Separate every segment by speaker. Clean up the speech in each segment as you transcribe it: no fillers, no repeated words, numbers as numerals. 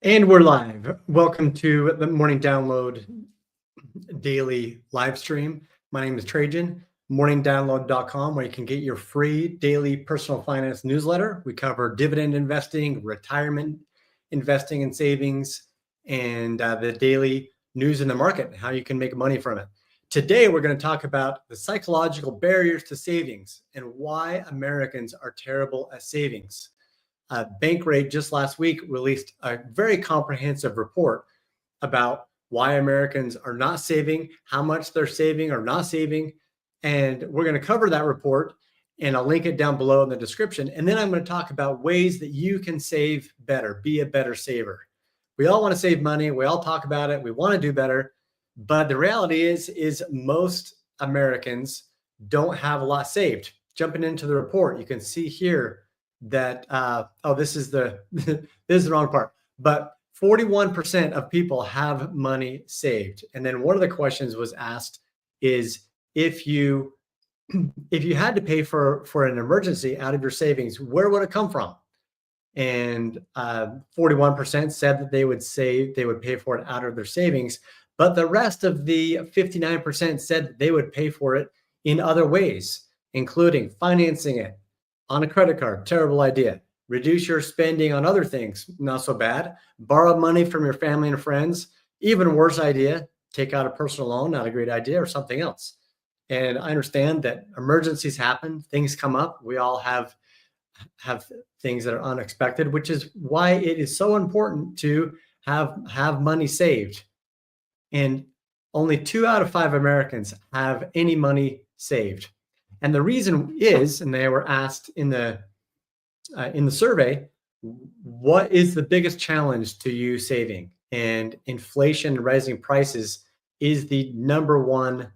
Speaker 1: And we're live. Welcome to the Morning Download daily live stream. My name is Trajan, morningdownload.com, where you can get your free daily personal finance newsletter. We cover dividend investing, retirement investing and savings, and the daily news in the market, how you can make money from it. Today, we're going to talk about the psychological barriers to savings and why Americans are terrible at savings. Bankrate just last week released a very comprehensive report about why Americans are not saving, how much they're saving or not saving. And we're going to cover that report, and I'll link it down below in the description. And then I'm going to talk about ways that you can save better, be a better saver. We all want to save money. We all talk about it. We want to do better. But the reality is most Americans don't have a lot saved. Jumping into the report, you can see here that this is the this is the wrong part, but 41% of people have money saved. And then one of the questions was asked is if you had to pay for an emergency out of your savings, where would it come from? And 41% said that they would pay for it out of their savings, but the rest of the 59% said that they would pay for it in other ways, including financing it on a credit card. Terrible idea. Reduce your spending on other things. Not so bad. Borrow money from your family and friends. Even worse idea. Take out a personal loan. Not a great idea, or something else. And I understand that emergencies happen. Things come up. We all have things that are unexpected, which is why it is so important to have money saved. And only 2 out of 5 Americans have any money saved. And the reason is, and they were asked in the survey, what is the biggest challenge to you saving? And inflation and rising prices is the number one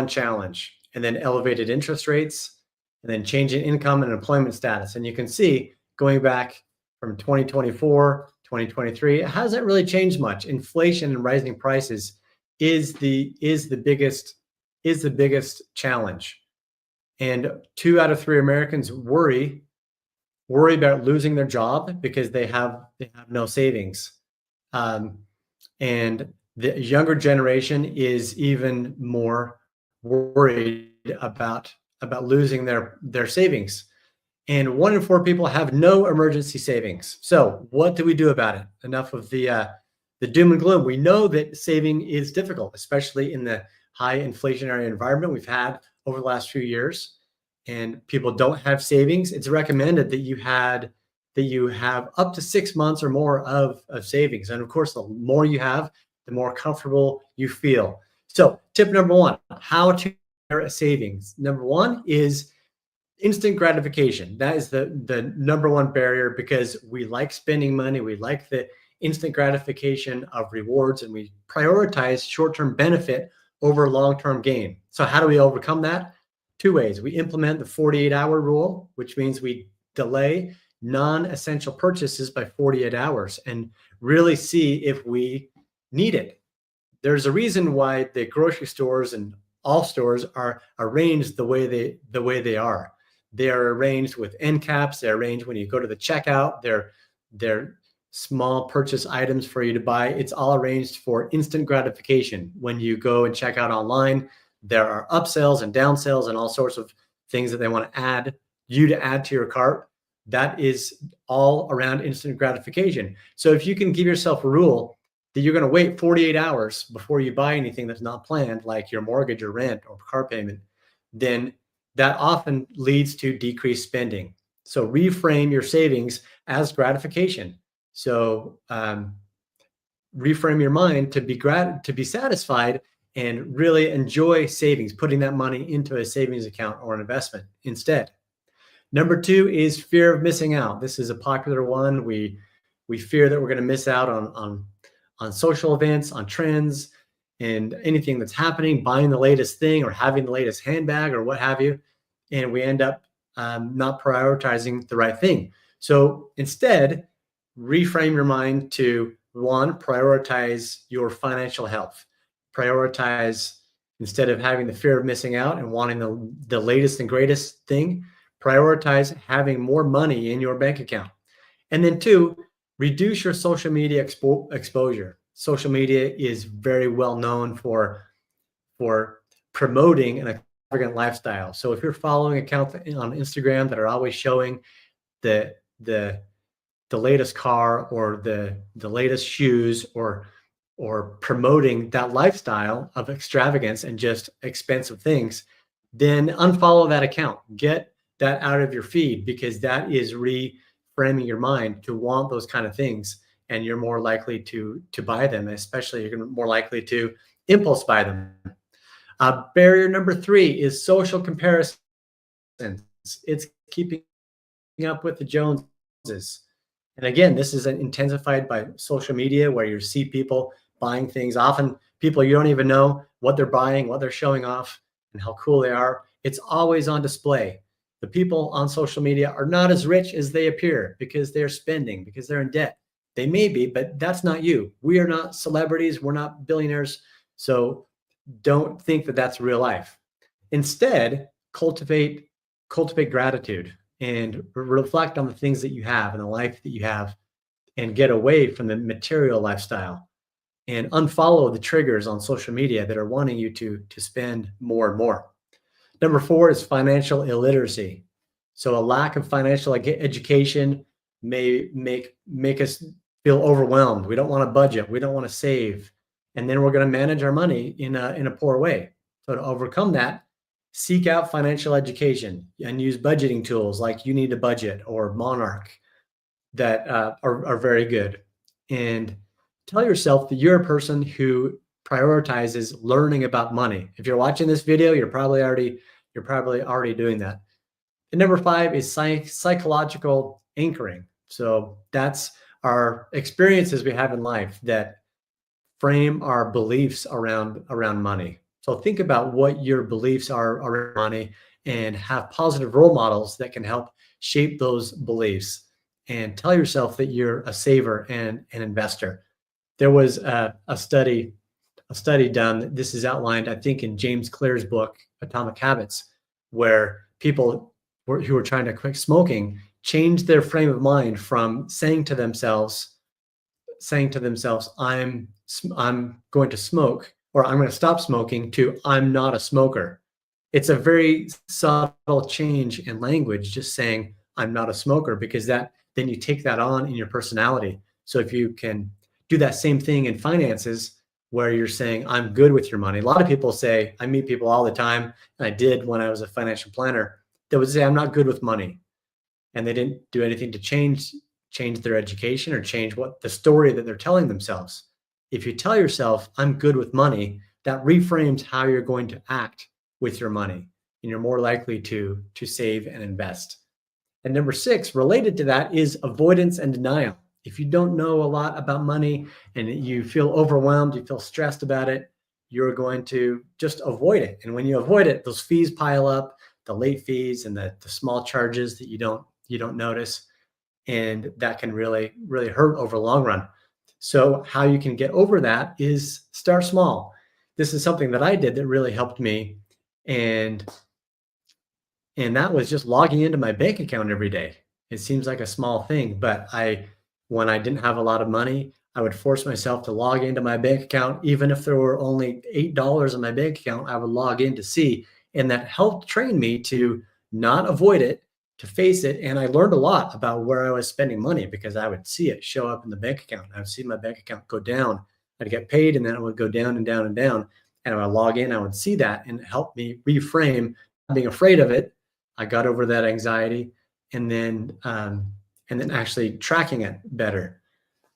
Speaker 1: challenge. And then elevated interest rates, and then changing income and employment status. And you can see going back from 2024, 2023, it hasn't really changed much. Inflation and rising prices is the biggest challenge. And 2 out of 3 Americans worry about losing their job because they have no savings. And the younger generation is even more worried about losing their savings. And 1 in 4 people have no emergency savings. So what do we do about it? Enough of the doom and gloom. We know that saving is difficult, especially in the high inflationary environment we've had over the last few years, and people don't have savings. It's recommended that you have up to 6 months or more of savings. And of course, the more you have, the more comfortable you feel. So tip number 1, how to prepare a savings. Number 1 is instant gratification. That is the number 1 barrier, because we like spending money. We like the instant gratification of rewards, and we prioritize short-term benefit over long-term gain. So how do we overcome that? 2 ways. We implement the 48-hour rule, which means we delay non-essential purchases by 48 hours and really see if we need it. There's a reason why the grocery stores and all stores are arranged the way they are. They are arranged with end caps. They're arranged when you go to the checkout. They're small purchase items for you to buy. It's all arranged for instant gratification. When you go and check out online, there are upsells and downsells and all sorts of things that they want to add to your cart. That is all around instant gratification. So if you can give yourself a rule that you're going to wait 48 hours before you buy anything that's not planned, like your mortgage or rent or car payment, then that often leads to decreased spending. So reframe your savings as gratification. So reframe your mind to be satisfied and really enjoy savings, putting that money into a savings account or an investment instead. Number 2 is fear of missing out. This is a popular one. We fear that we're going to miss out on social events, on trends, and anything that's happening, buying the latest thing or having the latest handbag or what have you. And we end up not prioritizing the right thing. So instead, reframe your mind to 1, prioritize your financial health. Prioritize, instead of having the fear of missing out and wanting the latest and greatest thing, prioritize having more money in your bank account. And then 2, Reduce your social media exposure. Social media is very well known for promoting an extravagant lifestyle. So if you're following accounts on Instagram that are always showing the the the latest car or the latest shoes, or promoting that lifestyle of extravagance and just expensive things, then unfollow that account. Get that out of your feed, because that is reframing your mind to want those kind of things, and you're more likely to buy them. Especially, you're more likely to impulse buy them. Barrier number 3 is social comparison. It's keeping up with the Joneses. And again, this is intensified by social media, where you see people buying things, often people you don't even know what they're buying, what they're showing off, and how cool they are. It's always on display. The people on social media are not as rich as they appear, because they're spending, because they're in debt. They may be, but that's not you. We are not celebrities. We're not billionaires. So don't think that that's real life. Instead, cultivate gratitude and reflect on the things that you have and the life that you have, and get away from the material lifestyle, and unfollow the triggers on social media that are wanting you to spend more and more. Number 4 is financial illiteracy. So a lack of financial education may make us feel overwhelmed. We don't want to budget. We don't want to save. And then we're going to manage our money in a poor way. So to overcome that, seek out financial education and use budgeting tools like You Need to Budget or Monarch that are very good. And tell yourself that you're a person who prioritizes learning about money. If you're watching this video, you're probably already doing that. And number 5 is psychological anchoring. So that's our experiences we have in life that frame our beliefs around money. So think about what your beliefs are around money, and have positive role models that can help shape those beliefs. And tell yourself that you're a saver and an investor. There was a study done. This is outlined, I think, in James Clear's book, Atomic Habits, where people who were trying to quit smoking changed their frame of mind from saying to themselves, I'm going to smoke, or I'm going to stop smoking, to I'm not a smoker. It's a very subtle change in language, just saying I'm not a smoker, because then you take that on in your personality. So if you can do that same thing in finances, where you're saying I'm good with your money. A lot of people say, I meet people all the time, and I did when I was a financial planner, that would say I'm not good with money. And they didn't do anything to change their education or change what the story that they're telling themselves. If you tell yourself I'm good with money, that reframes how you're going to act with your money, and you're more likely to save and invest. And number 6, related to that, is avoidance and denial. If you don't know a lot about money and you feel overwhelmed, you feel stressed about it, you're going to just avoid it. And when you avoid it, those fees pile up, the late fees and the small charges that you don't notice. And that can really, really hurt over the long run. So how you can get over that is start small. This is something that I did that really helped me. And that was just logging into my bank account every day. It seems like a small thing, but when I didn't have a lot of money, I would force myself to log into my bank account. Even if there were only $8 in my bank account, I would log in to see. And that helped train me to not avoid it, to face it. And I learned a lot about where I was spending money, because I would see it show up in the bank account. I would see my bank account go down. I'd get paid, and then it would go down and down and down. And when I log in, I would see that, and it helped me reframe being afraid of it. I got over that anxiety, and then actually tracking it better.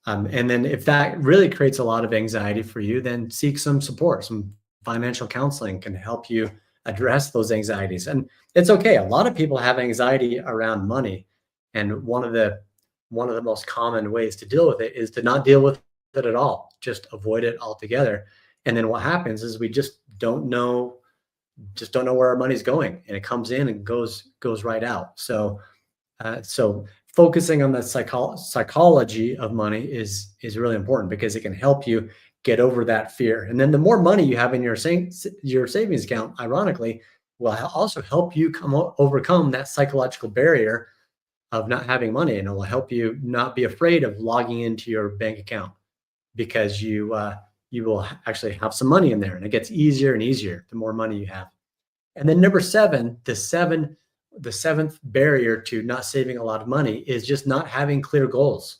Speaker 1: And then if that really creates a lot of anxiety for you, then seek some support. Some financial counseling can help you address those anxieties. And it's okay. A lot of people have anxiety around money. And one of the most common ways to deal with it is to not deal with it at all. Just avoid it altogether. And then what happens is we just don't know where our money's going, and it comes in and goes right out. So focusing on the psychology of money is really important, because it can help you get over that fear. And then the more money you have in your savings account, ironically, will also help you overcome that psychological barrier of not having money, and it will help you not be afraid of logging into your bank account because you will actually have some money in there, and it gets easier and easier the more money you have. And then number seven, the seventh barrier to not saving a lot of money is just not having clear goals,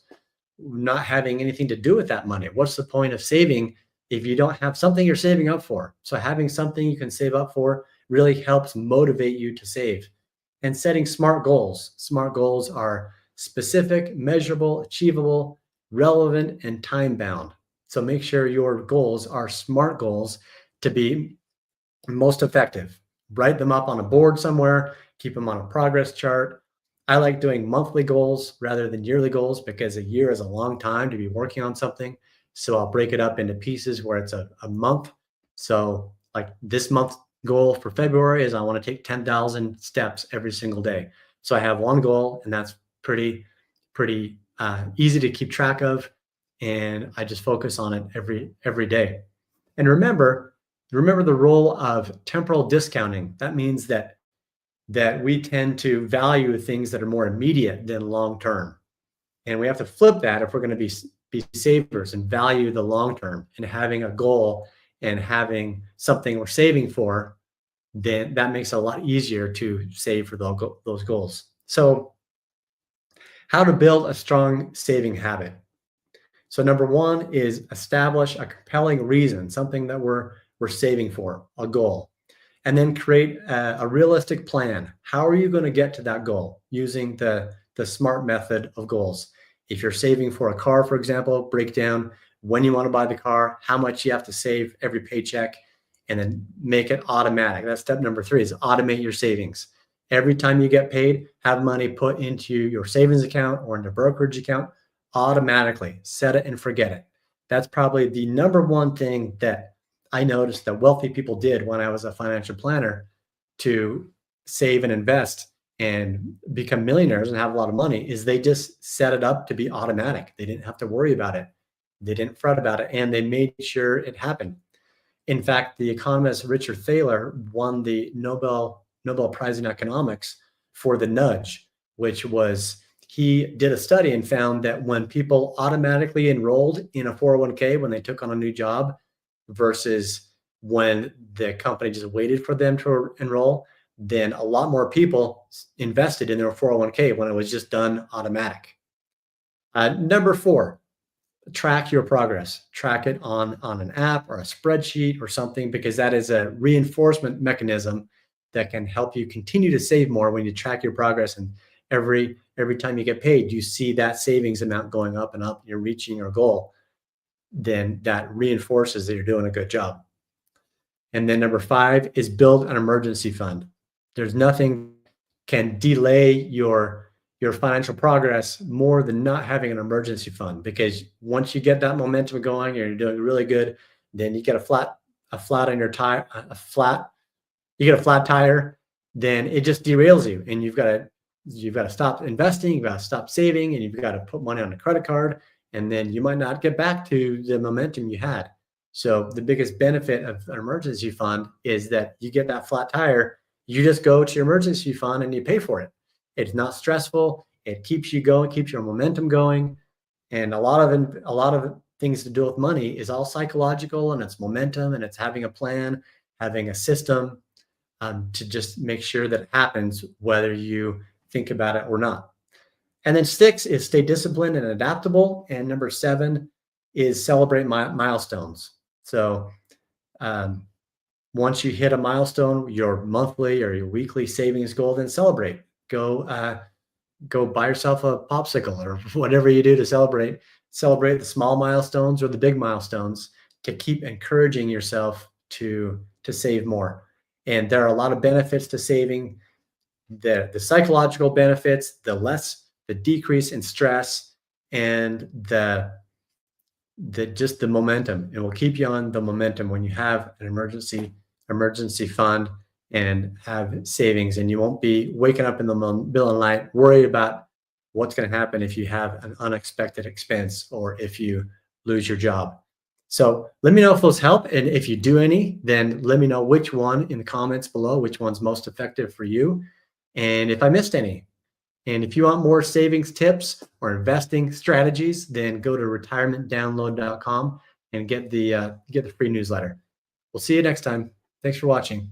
Speaker 1: not having anything to do with that money. What's the point of saving if you don't have something you're saving up for? So having something you can save up for really helps motivate you to save. And setting smart goals. Smart goals are specific, measurable, achievable, relevant, and time bound. So make sure your goals are smart goals to be most effective. Write them up on a board somewhere, keep them on a progress chart. I like doing monthly goals rather than yearly goals because a year is a long time to be working on something. So I'll break it up into pieces where it's a month. So like this month goal for February is I want to take 10,000 steps every single day. So I have one goal, and that's pretty easy to keep track of, and I just focus on it every day. And remember the role of temporal discounting. That means that we tend to value things that are more immediate than long term, and we have to flip that if we're going to be savers and value the long term. And having a goal and having something we're saving for, then that makes it a lot easier to save for those goals. So, how to build a strong saving habit. So number one is establish a compelling reason, something that we're saving for, a goal. And then create a realistic plan. How are you going to get to that goal using the SMART method of goals? If you're saving for a car, for example, break down when you want to buy the car, how much you have to save every paycheck, and then make it automatic. That's step number three, is automate your savings. Every time you get paid, have money put into your savings account or into a brokerage account automatically. Set it and forget it. That's probably the number one thing that I noticed that wealthy people did when I was a financial planner to save and invest and become millionaires and have a lot of money, is they just set it up to be automatic. They didn't have to worry about it. They didn't fret about it, and they made sure it happened. In fact, the economist Richard Thaler won the Nobel Prize in economics for the nudge, which was, he did a study and found that when people automatically enrolled in a 401k when they took on a new job versus when the company just waited for them to enroll, then a lot more people invested in their 401k when it was just done automatic. Number four, track your progress. Track it on an app or a spreadsheet or something, because that is a reinforcement mechanism that can help you continue to save more when you track your progress. And every time you get paid, you see that savings amount going up and up, you're reaching your goal, then that reinforces that you're doing a good job. And then number five is build an emergency fund. There's nothing can delay your financial progress more than not having an emergency fund, because once you get that momentum going and you're doing really good, then you get a flat on your tire, you get a flat tire, then it just derails you, and you've got to stop investing, you've got to stop saving, and you've got to put money on a credit card, and then you might not get back to the momentum you had. So the biggest benefit of an emergency fund is that you get that flat tire, you just go to your emergency fund and you pay for it. It's not stressful. It keeps you going, keeps your momentum going. And a lot of things to do with money is all psychological, and it's momentum, and it's having a plan, having a system to just make sure that it happens whether you think about it or not. And then six is stay disciplined and adaptable. And number seven is celebrate milestones. So once you hit a milestone, your monthly or your weekly savings goal, then celebrate. Go buy yourself a popsicle or whatever you do to celebrate the small milestones or the big milestones, to keep encouraging yourself to save more. And there are a lot of benefits to saving. The psychological benefits, the decrease in stress, and the momentum. It will keep you on the momentum when you have an emergency fund and have savings, and you won't be waking up in the middle of the night worried about what's going to happen if you have an unexpected expense or if you lose your job. So let me know if those help, and if you do any, then let me know which one in the comments below, which one's most effective for you, and if I missed any. And if you want more savings tips or investing strategies, then go to retirementdownload.com and get the free newsletter. We'll see you next time. Thanks for watching.